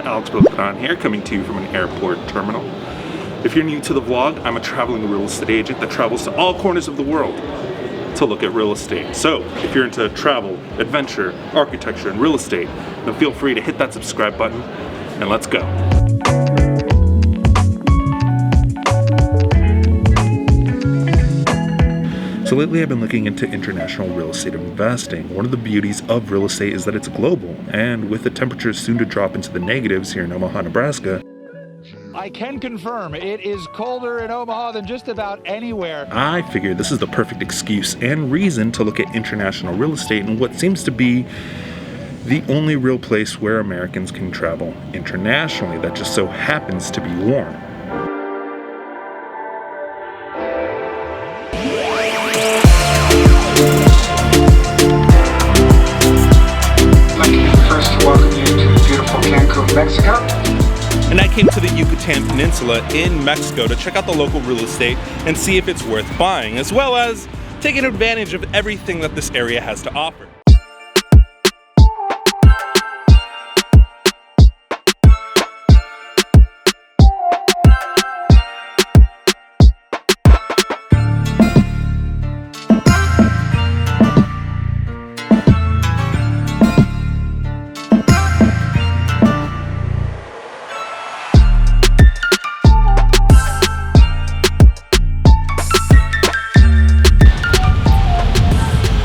everyone, Alex Beltran here, coming to you from an airport terminal. If you're new to the vlog, I'm a traveling real estate agent that travels to all corners of the world to look at real estate. So if you're into travel, adventure, architecture, and real estate, then feel free to hit that subscribe button and let's go. So lately I've been looking into international real estate investing. One of the beauties of real estate is that it's global, and with the temperatures soon to drop into the negatives here in Omaha, Nebraska, I can confirm it is colder in Omaha than just about anywhere. I figured this is the perfect excuse and reason to look at international real estate in what seems to be the only real place where Americans can travel internationally that just so happens to be warm. First to welcome you to beautiful Cancun, Mexico. And I came to the Yucatan Peninsula in Mexico to check out the local real estate and see if it's worth buying, as well as taking advantage of everything that this area has to offer.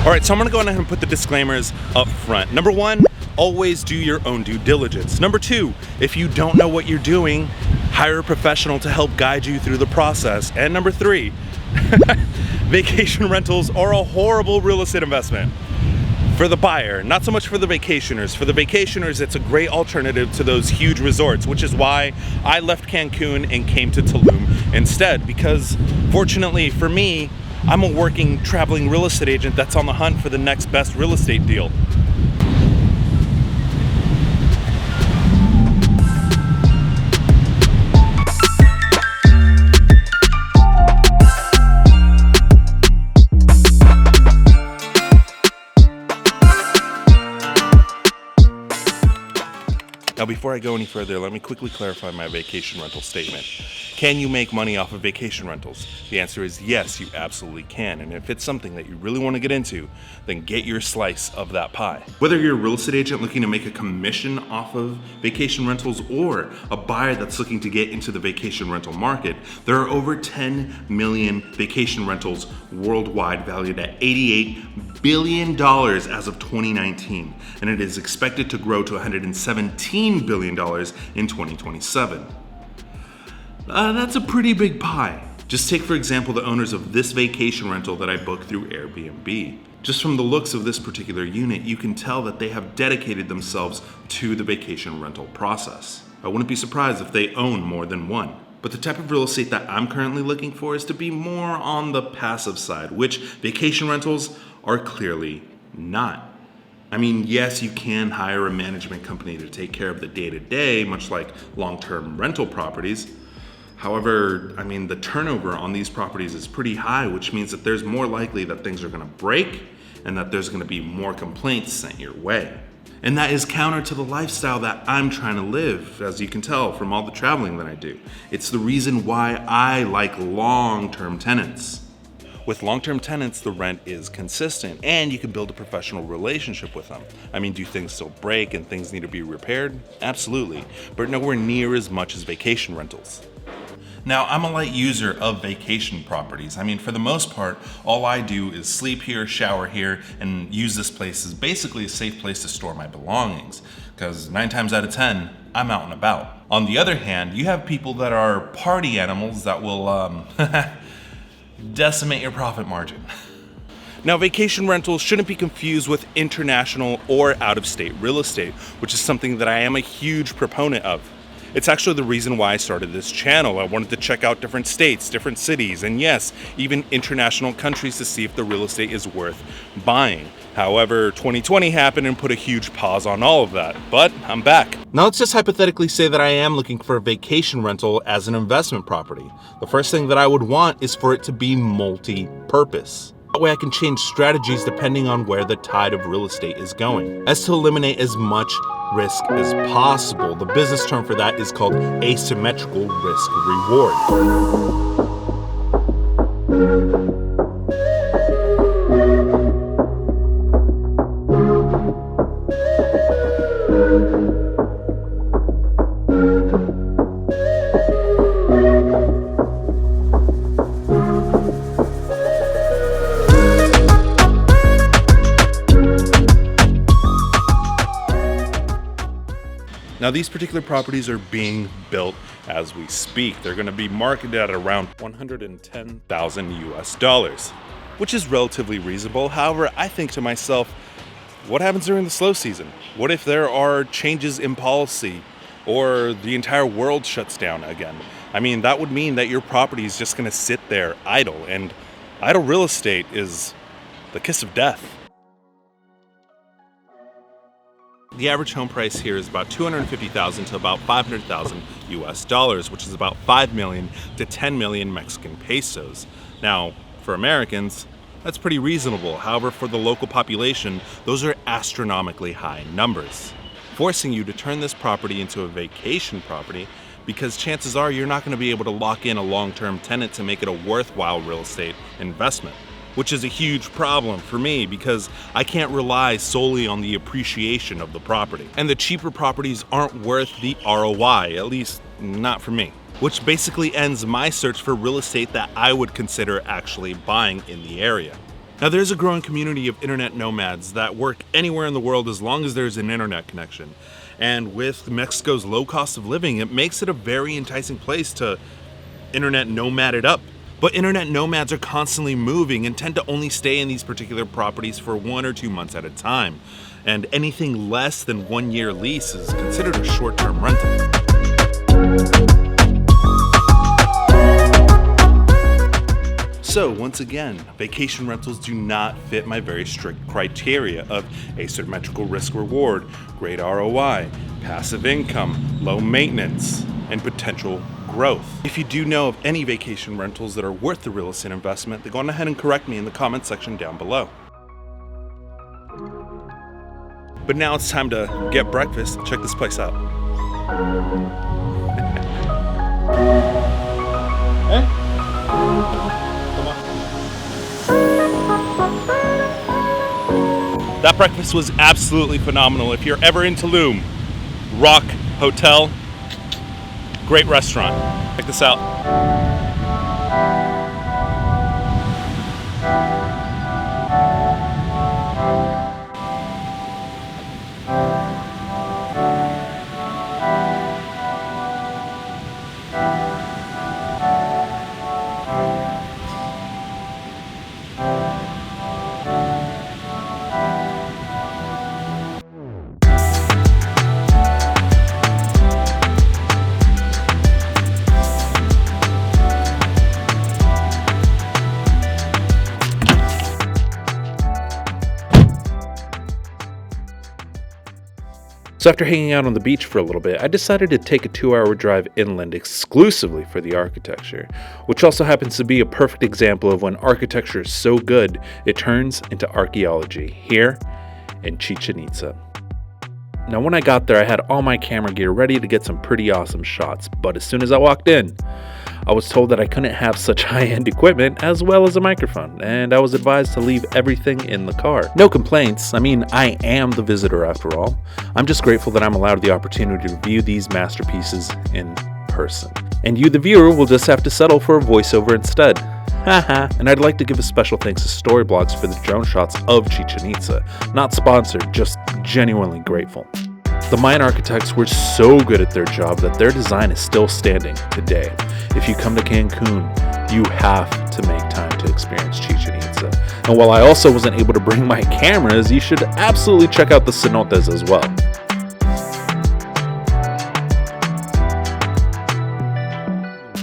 Alright, so I'm going to go ahead and put the disclaimers up front. Number one, always do your own due diligence. Number two, if you don't know what you're doing, hire a professional to help guide you through the process. And number three, vacation rentals are a horrible real estate investment. For the buyer, not so much for the vacationers. For the vacationers, it's a great alternative to those huge resorts, which is why I left Cancun and came to Tulum instead, because fortunately for me, I'm a working, traveling real estate agent that's on the hunt for the next best real estate deal. Now, before I go any further, let me quickly clarify my vacation rental statement. Can you make money off of vacation rentals? The answer is yes, you absolutely can. And if it's something that you really want to get into, then get your slice of that pie. Whether you're a real estate agent looking to make a commission off of vacation rentals or a buyer that's looking to get into the vacation rental market, there are over 10 million vacation rentals worldwide, valued at $88 billion as of 2019. And it is expected to grow to $117 billion in 2027. That's a pretty big pie. Just take, for example, the owners of this vacation rental that I booked through Airbnb. Just from the looks of this particular unit, you can tell that they have dedicated themselves to the vacation rental process. I wouldn't be surprised if they own more than one. But the type of real estate that I'm currently looking for is to be more on the passive side, which vacation rentals are clearly not. I mean, yes, you can hire a management company to take care of the day-to-day, much like long-term rental properties. However, I mean, the turnover on these properties is pretty high, which means that there's more likely that things are gonna break and that there's gonna be more complaints sent your way. And that is counter to the lifestyle that I'm trying to live, as you can tell from all the traveling that I do. It's the reason why I like long-term tenants. With long-term tenants, the rent is consistent and you can build a professional relationship with them. I mean, do things still break and things need to be repaired? Absolutely, but nowhere near as much as vacation rentals. Now, I'm a light user of vacation properties. I mean, for the most part, all I do is sleep here, shower here, and use this place as basically a safe place to store my belongings, because 9 times out of 10, I'm out and about. On the other hand, you have people that are party animals that will decimate your profit margin. Now, vacation rentals shouldn't be confused with international or out-of-state real estate, which is something that I am a huge proponent of. It's actually the reason why I started this channel. I wanted to check out different states, different cities, and yes, even international countries to see if the real estate is worth buying. However, 2020 happened and put a huge pause on all of that, but I'm back. Now let's just hypothetically say that I am looking for a vacation rental as an investment property. The first thing that I would want is for it to be multi-purpose. That way I can change strategies depending on where the tide of real estate is going, as to eliminate as much risk as possible. The business term for that is called asymmetrical risk reward. Now, these particular properties are being built as we speak. They're going to be marketed at around $110,000 US, which is relatively reasonable. However, I think to myself, what happens during the slow season? What if there are changes in policy or the entire world shuts down again? I mean, that would mean that your property is just going to sit there idle, and idle real estate is the kiss of death. The average home price here is about $250,000 to about $500,000 US, which is about 5 million to 10 million Mexican pesos. Now, for Americans, that's pretty reasonable. However, for the local population, those are astronomically high numbers, forcing you to turn this property into a vacation property, because chances are you're not going to be able to lock in a long-term tenant to make it a worthwhile real estate investment. Which is a huge problem for me because I can't rely solely on the appreciation of the property. And the cheaper properties aren't worth the ROI, at least not for me. Which basically ends my search for real estate that I would consider actually buying in the area. Now, there's a growing community of internet nomads that work anywhere in the world as long as there's an internet connection. And with Mexico's low cost of living, it makes it a very enticing place to internet nomad it up. But internet nomads are constantly moving and tend to only stay in these particular properties for 1 or 2 months at a time. And anything less than 1 year lease is considered a short-term rental. So once again, vacation rentals do not fit my very strict criteria of asymmetrical risk reward, great ROI, passive income, low maintenance, and potential growth. If you do know of any vacation rentals that are worth the real estate investment, then go on ahead and correct me in the comment section down below. But now it's time to get breakfast. Check this place out. Hey? Come on. That breakfast was absolutely phenomenal. If you're ever in Tulum, Rock Hotel, great restaurant. Check this out. So after hanging out on the beach for a little bit, I decided to take a 2-hour drive inland exclusively for the architecture, which also happens to be a perfect example of when architecture is so good, it turns into archaeology here in Chichen Itza. Now when I got there, I had all my camera gear ready to get some pretty awesome shots, but as soon as I walked in, I was told that I couldn't have such high-end equipment as well as a microphone, and I was advised to leave everything in the car. No complaints, I mean, I am the visitor after all. I'm just grateful that I'm allowed the opportunity to view these masterpieces in person. And you, the viewer, will just have to settle for a voiceover instead. Haha. And I'd like to give a special thanks to Storyblogs for the drone shots of Chichen Itza. Not sponsored, just genuinely grateful. The Mayan architects were so good at their job that their design is still standing today. If you come to Cancun, you have to make time to experience Chichen Itza. And while I also wasn't able to bring my cameras, you should absolutely check out the cenotes as well.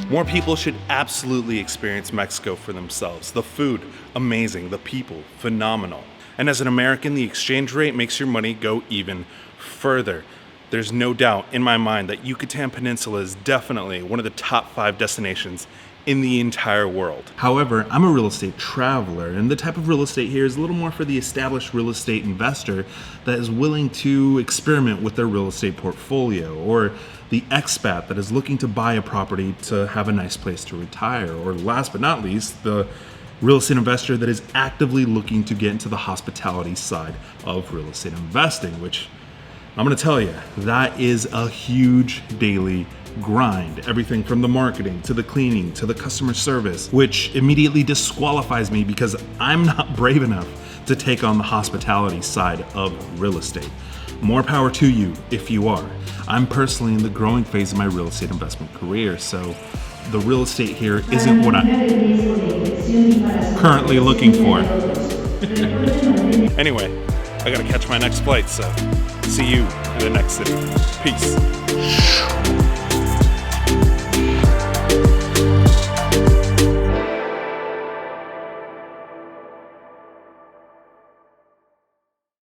More people should absolutely experience Mexico for themselves. The food, amazing. The people, phenomenal. And as an American, the exchange rate makes your money go even further. There's no doubt in my mind that Yucatan Peninsula is definitely one of the top 5 destinations in the entire world. However, I'm a real estate traveler, and the type of real estate here is a little more for the established real estate investor that is willing to experiment with their real estate portfolio, or the expat that is looking to buy a property to have a nice place to retire, or last but not least, the real estate investor that is actively looking to get into the hospitality side of real estate investing, which I'm gonna tell you, that is a huge daily grind. Everything from the marketing to the cleaning to the customer service, which immediately disqualifies me because I'm not brave enough to take on the hospitality side of real estate. More power to you if you are. I'm personally in the growing phase of my real estate investment career, so the real estate here isn't what I'm currently looking for. Anyway, I gotta catch my next flight, so see you in the next city. Peace.